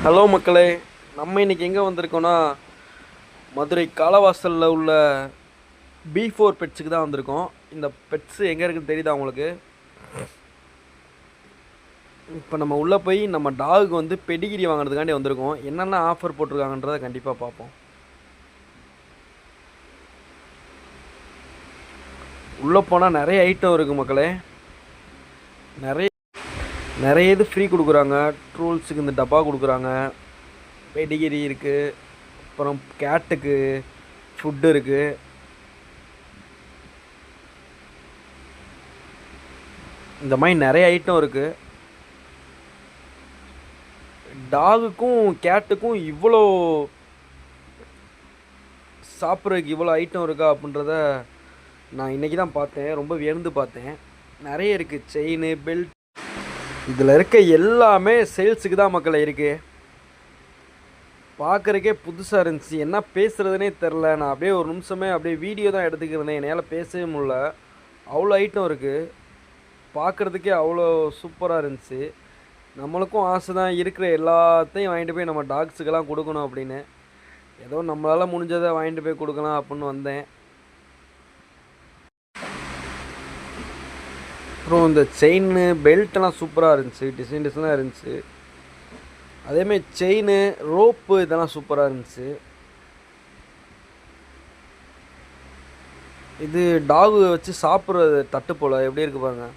Hello மக்களே, நம்ம இன்றைக்கி எங்கே வந்திருக்கோன்னா மதுரை காலவாசலில் உள்ள B4 பெட்ஸுக்கு தான் வந்திருக்கோம். இந்த பெட்ஸு எங்கே இருக்குன்னு தெரியுதா உங்களுக்கு? இப்போ நம்ம உள்ளே போய் நம்ம டாகுக்கு வந்து பெடிகிரி வாங்குறதுக்காண்டி வந்திருக்கோம். என்னென்ன ஆஃபர் போட்டிருக்காங்கன்றதை கண்டிப்பாக பார்ப்போம். உள்ளே போனால் நிறைய ஐட்டம் இருக்குது மக்களே. நிறைய இது ஃப்ரீ கொடுக்குறாங்க. ட்ரூல்ஸுக்கு இந்த டப்பா கொடுக்குறாங்க, பெடிகிரி இருக்குது, அப்புறம் கேட்டுக்கு ஃபுட்டு இருக்குது. இந்த மாதிரி நிறைய ஐட்டம் இருக்குது. டாகுக்கும் கேட்டுக்கும் இவ்வளோ சாப்பிட்றதுக்கு இவ்வளோ ஐட்டம் இருக்கா அப்படின்றத நான் இன்றைக்கி தான் பார்த்தேன். ரொம்ப வியந்து பார்த்தேன். நிறைய இருக்குது. செயின், பெல்ட், இதில் இருக்க எல்லாமே சேல்ஸுக்கு தான் மக்களை இருக்குது. பார்க்குறக்கே புதுசாக இருந்துச்சு. என்ன பேசுகிறதுனே தெரில. நான் அப்படியே ஒரு நிமிஷமே அப்படியே வீடியோ தான் எடுத்துக்கிறேன். என்னால் பேசவே முடியல. அவ்வளோ ஐட்டம் இருக்குது. பார்க்குறதுக்கே அவ்வளோ சூப்பராக இருந்துச்சு. நம்மளுக்கும் ஆசை தான் இருக்கிற எல்லாத்தையும் வாங்கிட்டு போய் நம்ம டாக்ஸுக்கெல்லாம் கொடுக்கணும் அப்படின்னு. ஏதோ நம்மளால் முடிஞ்சதை வாங்கிட்டு போய் கொடுக்கலாம் அப்படின்னு வந்தேன். அப்புறம் இந்த செயின், பெல்ட்டெல்லாம் சூப்பராக இருந்துச்சு. டிசைனாக இருந்துச்சு. அதேமாதிரி செயின், ரோப்பு இதெல்லாம் சூப்பராக இருந்துச்சு. இது டாகு வச்சு சாப்பிட்றது தட்டு போல் எப்படி இருக்குது பாருங்கள்.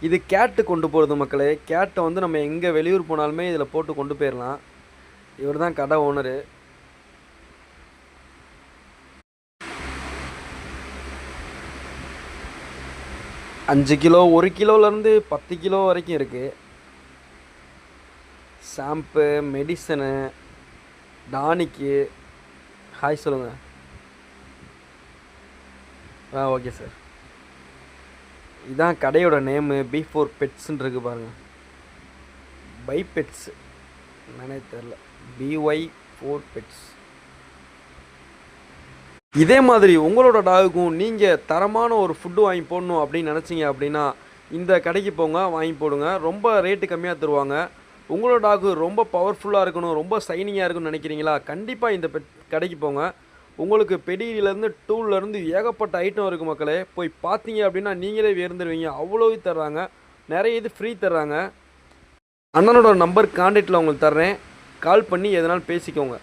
இது கேட்டு கொண்டு போகிறது மக்களே. கேட்டை வந்து நம்ம எங்கே வெளியூர் போனாலுமே இதில் போட்டு கொண்டு போயிடலாம். இவர் தான் கடை ஓனரு. அஞ்சு கிலோ, 1 கிலோலேருந்து 10 கிலோ வரைக்கும் இருக்குது. Shampoo, medicine, tonic. ஹாய் சொல்லுங்கள். Okay sir. இதான் கடையோட நேமு. B4 பெட்ஸுன்னு இருக்குது பாருங்கள். பை பெட்ஸ் என்னன்னே தெரில. BY4 pets. இதே மாதிரி உங்களோட டாகுக்கும் நீங்கள் தரமான ஒரு ஃபுட்டு வாங்கி போடணும் அப்படின்னு நினச்சிங்க அப்படின்னா இந்த கடைக்கு போங்க, வாங்கி போடுங்க. ரொம்ப ரேட்டு கம்மியாக தருவாங்க. உங்களோட டாகு ரொம்ப பவர்ஃபுல்லாக இருக்கணும், ரொம்ப சைனிங்காக இருக்குன்னு நினைக்கிறீங்களா? கண்டிப்பாக இந்த கடைக்கு போங்க. உங்களுக்கு பெடிகிரிலேருந்து டூல்லேருந்து ஏகப்பட்ட ஐட்டம் இருக்குது மக்களே. போய் பார்த்தீங்க அப்படின்னா நீங்களே வியந்துருவீங்க. அவ்வளோ தர்றாங்க. நிறைய இது ஃப்ரீ தர்றாங்க. அண்ணனோட நம்பர் கான்டாக்டில் உங்களுக்கு தர்றேன். கால் பண்ணி எதனாலும் பேசிக்கோங்க.